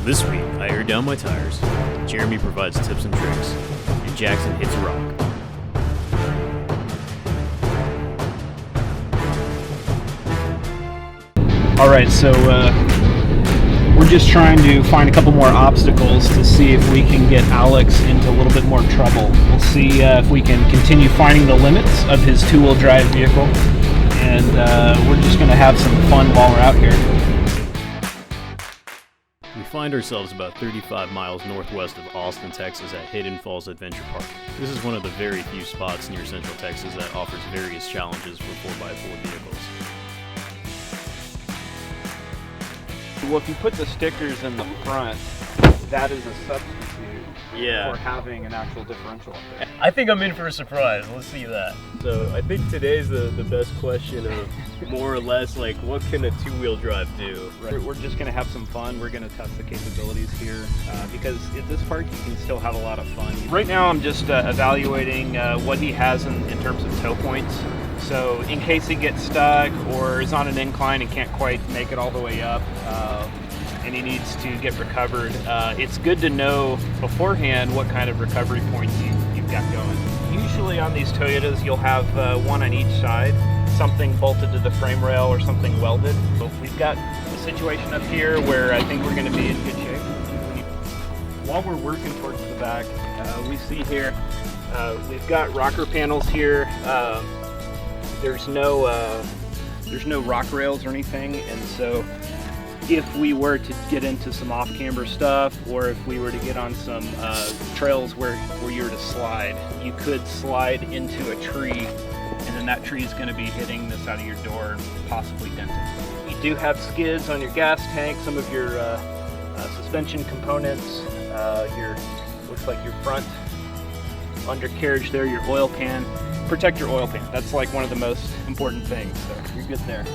This week, I air down my tires, Jeremy provides tips and tricks, and Jackson hits rock. Alright, so we're just trying to find a couple more obstacles to see if we can get Alex into a little bit more trouble. We'll see if we can continue finding the limits of his two-wheel drive vehicle, and we're just going to have some fun while we're out here. We find ourselves about 35 miles northwest of Austin, Texas at Hidden Falls Adventure Park. This is one of the very few spots near Central Texas that offers various challenges for 4x4 vehicles. Well, if you put the stickers in the front, that is a substitute for having an actual differential up there. I think I'm in for a surprise. Let's see that. So I think today's the best question of more or less like what can a two-wheel drive do? Right. We're just going to have some fun. We're going to test the capabilities here because at this park you can still have a lot of fun. Right now I'm just evaluating what he has in terms of tow points. So in case he gets stuck or is on an incline and can't quite make it all the way up and he needs to get recovered, it's good to know beforehand what kind of recovery points you've got going. Usually on these Toyotas you'll have one on each side, something bolted to the frame rail or something welded. So we've got a situation up here where I think we're going to be in good shape. While we're working towards the back, we see here we've got rocker panels here. There's no rock rails or anything, and so if we were to get into some off-camber stuff, or if we were to get on some trails where you were to slide, you could slide into a tree, and then that tree is going to be hitting the side of your door and possibly denting. You do have skids on your gas tank, some of your suspension components, looks like your front undercarriage there, your oil pan. Protect your oil pan. That's like one of the most important things, so you're good there.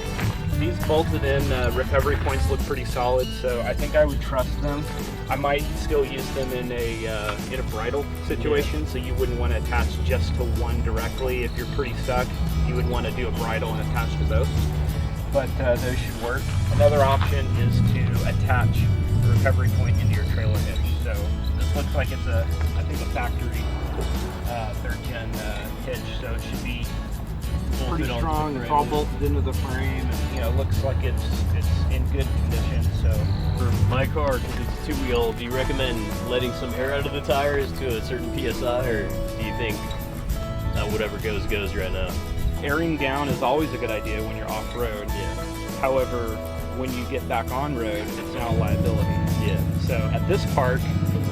These bolted in recovery points look pretty solid, so I think I would trust them. I might still use them in a bridle situation, so you wouldn't want to attach just to one directly. If you're pretty stuck, you would want to do a bridle and attach to both. But those should work. Another option is to attach the recovery point into your trailer hitch. So this looks like it's I think a factory third-gen hitch, so it should be pretty strong. It's all bolted into the frame, and looks like it's in good condition. So for my car, because it's two-wheel, do you recommend letting some air out of the tires to a certain PSI, or do you think whatever goes right now? Airing down is always a good idea when you're off-road. Yeah. However, when you get back on road, it's now a liability. Yeah. So at this park,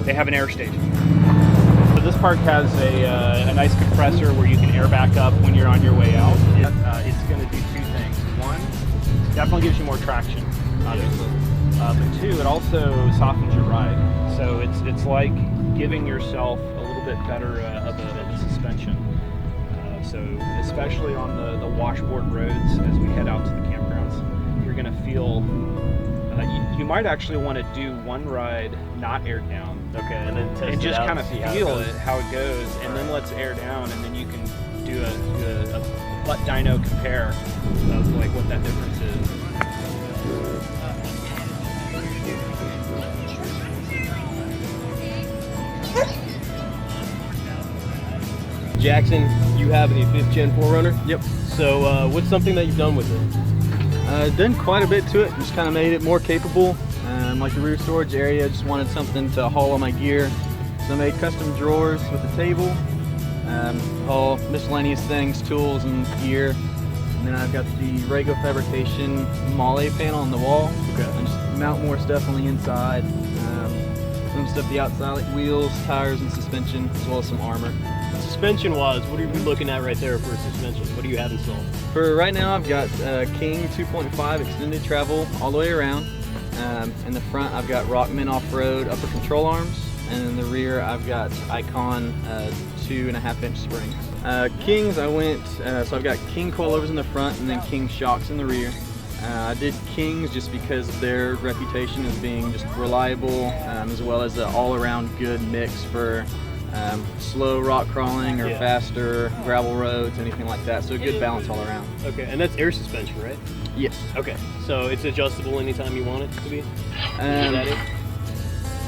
they have an air station. So this park has a nice compressor where you can air back up when you're on your way out. It's going to do two things. One, definitely gives you more traction, obviously. But two, it also softens your ride. So it's like giving yourself a little bit better of a suspension. So especially on the washboard roads as we head out to the campgrounds, you're going to feel, you might actually want to do one ride not aired down. Okay, and then test and just kind of feel how it goes, and then let's air down, and then you can do a butt dyno compare of like what that difference is. Jackson, you have a 5th gen 4Runner? Yep. So what's something that you've done with it? Done quite a bit to it, just kind of made it more capable. Like the rear storage area, just wanted something to haul all my gear. So I made custom drawers with a table, haul miscellaneous things, tools and gear. And then I've got the Rego Fabrication Male panel on the wall. Okay. And just mount more stuff on the inside. Some stuff the outside like wheels, tires, and suspension, as well as some armor. Suspension-wise, what are we looking at right there for suspension? What do you have installed? For right now, I've got King 2.5 extended travel all the way around. In the front, I've got Rockman Off-Road upper control arms, and in the rear, I've got Icon 2.5-inch springs. Kings, I went, so I've got King coilovers in the front and then King shocks in the rear. I did Kings just because of their reputation as being just reliable, as well as an all-around good mix for slow rock crawling or faster gravel roads, anything like that. So a good balance all around. Okay, and that's air suspension, right? Yes. Okay, so it's adjustable anytime you want it to be? Is that it?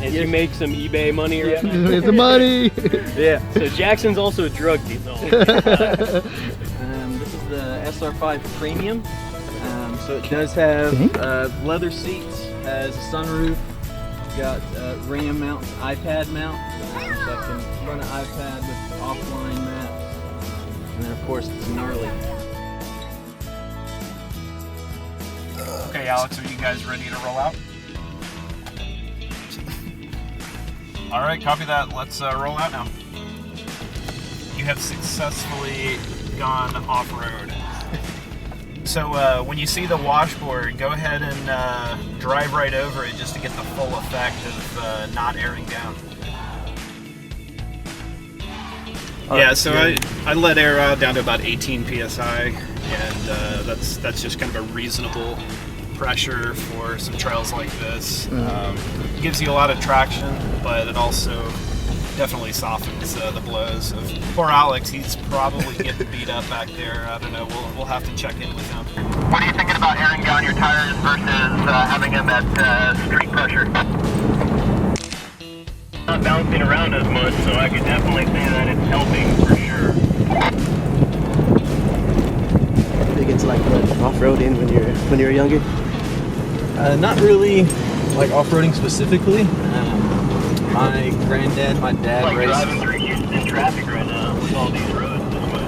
And you make some eBay money right now? It's the money. Yeah. So Jackson's also a drug dealer. This is the SR5 Premium. So it does have leather seats, has a sunroof, got RAM mount, iPad mount, so I can run an iPad with offline maps, and then of course it's gnarly. Okay, Alex, are you guys ready to roll out? All right, copy that. Let's roll out now. You have successfully gone off-road. So when you see the washboard, go ahead and drive right over it just to get the full effect of not airing down. Yeah, so I let air out down to about 18 psi, and that's just kind of a reasonable pressure for some trails like this. It gives you a lot of traction, but it also definitely softens the blows. Poor Alex, he's probably getting beat up back there. I don't know, we'll have to check in with him. What are you thinking about airing down your tires versus having them at street pressure? Not bouncing around as much, so I could definitely say that it's helping for sure. Big into like off-roading when you're younger. Not really like off-roading specifically. My granddad, my dad Like raced. driving through Houston traffic right now with all these roads this way.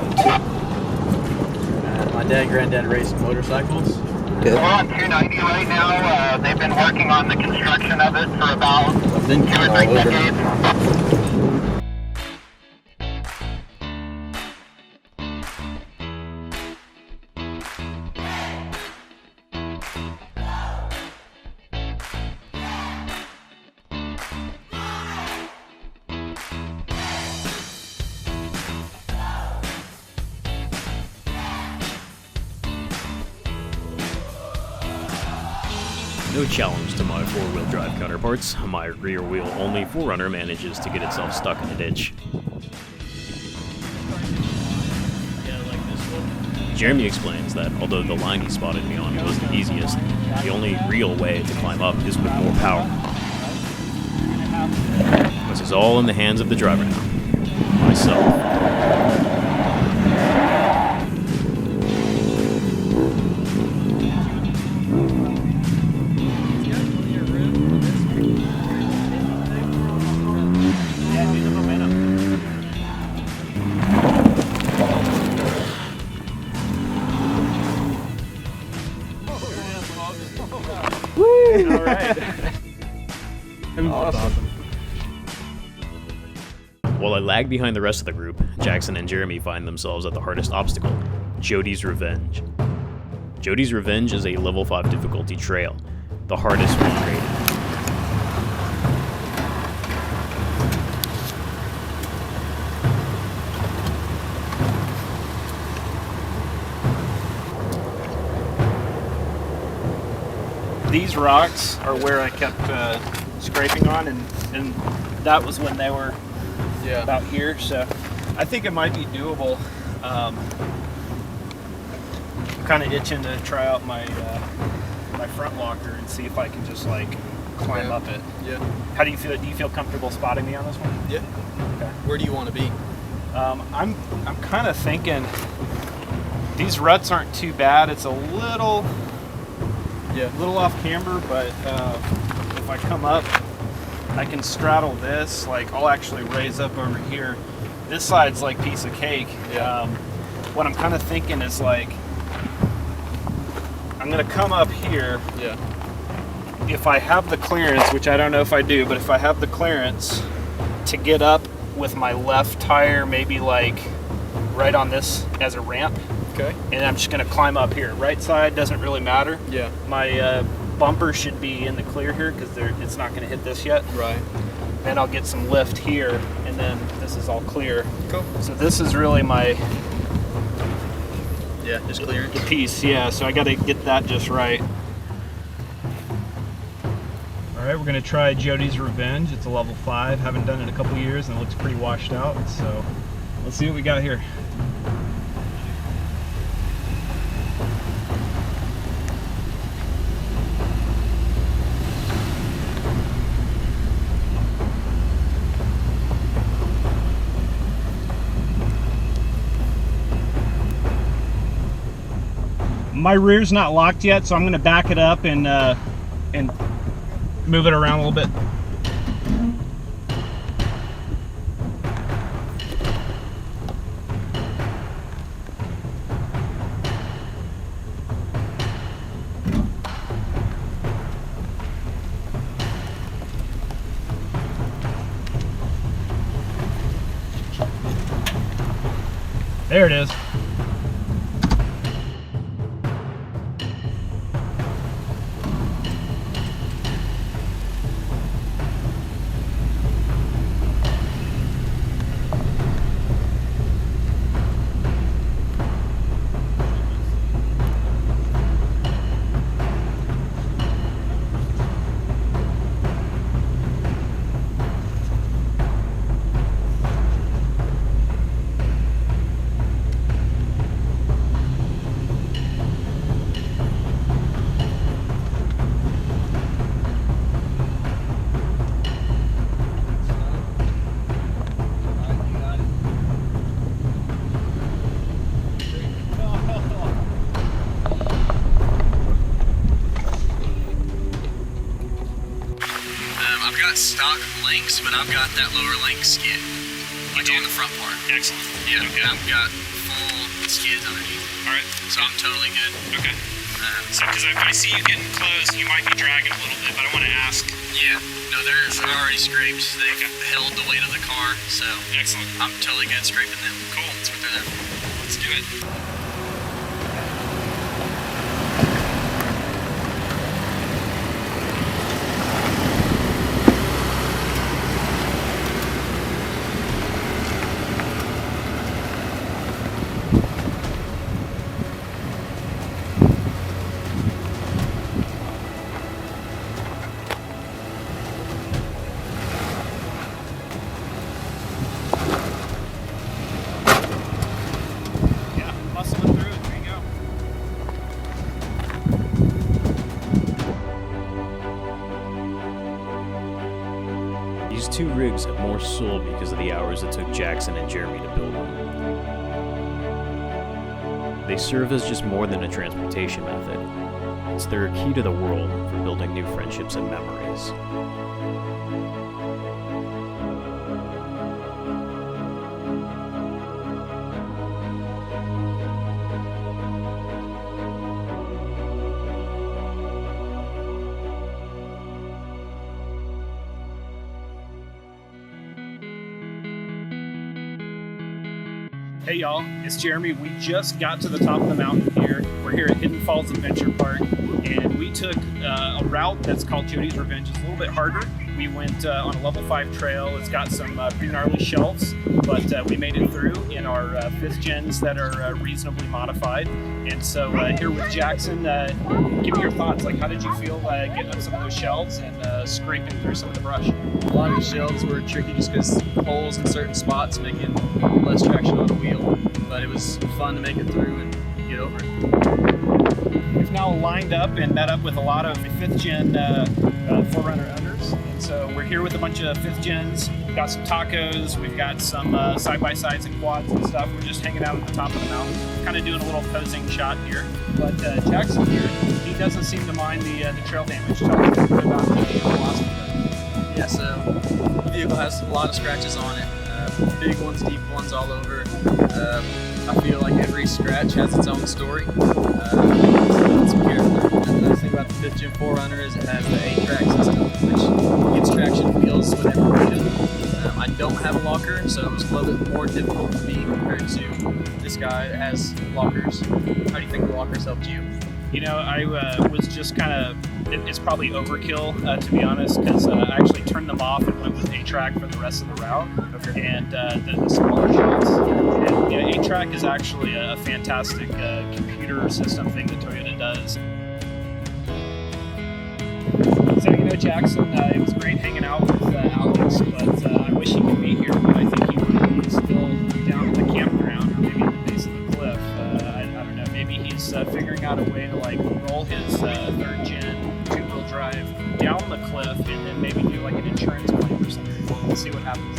My dad and granddad raced motorcycles. We're on 290 right now. They've been working on the construction of it for about 2 or 3 decades. No challenge to my four-wheel drive counterparts. My rear wheel only 4Runner manages to get itself stuck in a ditch. Jeremy explains that although the line he spotted me on was the easiest, the only real way to climb up is with more power. This is all in the hands of the driver now. Myself. All right. Awesome. While I lag behind the rest of the group, Jackson and Jeremy find themselves at the hardest obstacle, Jodis Revenge. Jodis Revenge is a level 5 difficulty trail, the hardest one rated. These rocks are where I kept scraping on, and that was when they were about here, so I think it might be doable. I'm kind of itching to try out my my front locker and see if I can just like climb up it. Yeah. How do you feel? Do you feel comfortable spotting me on this one? Yeah. Okay. Where do you want to be? I'm kind of thinking these ruts aren't too bad. It's a little off camber, but if I come up, I can straddle this. Like I'll actually raise up over here. This side's like piece of cake. Yeah. What I'm kind of thinking is like I'm gonna come up here. Yeah. If I have the clearance, which I don't know if I do, but if I have the clearance to get up with my left tire, maybe like right on this as a ramp. Okay. And I'm just gonna climb up here. Right side doesn't really matter. Yeah. My bumper should be in the clear here because it's not gonna hit this yet. Right. Then I'll get some lift here, and then this is all clear. Cool. So this is really my Just clearance. the piece. Yeah. So I got to get that just right. All right, we're gonna try Jodis Revenge. It's a level 5. Haven't done it in a couple years, and it looks pretty washed out. So let's see what we got here. My rear's not locked yet, so I'm going to back it up and move it around a little bit. There it is. Stock links, but I've got that lower link skid. It's on the front part. Excellent. Yeah, okay. I've got full skids underneath. All right. So I'm totally good. Okay. So, because I see you getting close, you might be dragging a little bit, but I want to ask. Yeah. No, there's already scraped. They've held the weight of the car, so. Excellent. I'm totally good scraping them. Cool. That's what they're there for. Let's do it. These two rigs have more soul because of the hours it took Jackson and Jeremy to build them. They serve as just more than a transportation method. It's their key to the world for building new friendships and memories. Hey y'all, it's Jeremy. We just got to the top of the mountain here. We're here at Hidden Falls Adventure Park, and we took a route that's called Jodis Revenge. It's a little bit harder. We went on a level 5 trail. It's got some pretty gnarly shelves, but we made it through in our 5th gens that are reasonably modified. And so here with Jackson, give me your thoughts. Like, how did you feel getting up some of those shelves and scraping through some of the brush? A lot of the shelves were tricky just because holes in certain spots making less traction on the wheel, but it was fun to make it through and get over it. We've now lined up and met up with a lot of 5th gen 4Runner unders, and so we're here with a bunch of 5th gens. We've got some tacos, we've got some side-by-sides and quads and stuff. We're just hanging out at the top of the mountain, kind of doing a little posing shot here. But Jackson here, he doesn't seem to mind the trail damage. Tell me a little bit about the velocity. Yeah, so the vehicle has a lot of scratches on it, big ones, deep ones all over. I feel like every scratch has its own story. So that's some character. And the nice thing about the 5th gen 4Runner is it has the 8-track system, which gives traction wheels whenever needed. I don't have a locker, so it was a little bit more difficult for me compared to this guy that has lockers. How do you think the lockers helped you? You know, I was just kind of, it's probably overkill, to be honest, because I actually turned them off and went with 8-track for the rest of the route. Okay. And the smaller shots. And, you know, 8-track is actually a fantastic computer system thing that Toyota does. So, you know, Jackson, it was great hanging out with Alex, but I wish he could be here, but I think he would be still down at the campground or maybe at the base of the cliff. I don't know, maybe he's figuring out a way to like roll his 3rd gen 2-wheel drive down the cliff and then maybe do like an insurance claim or something. We'll see what happens.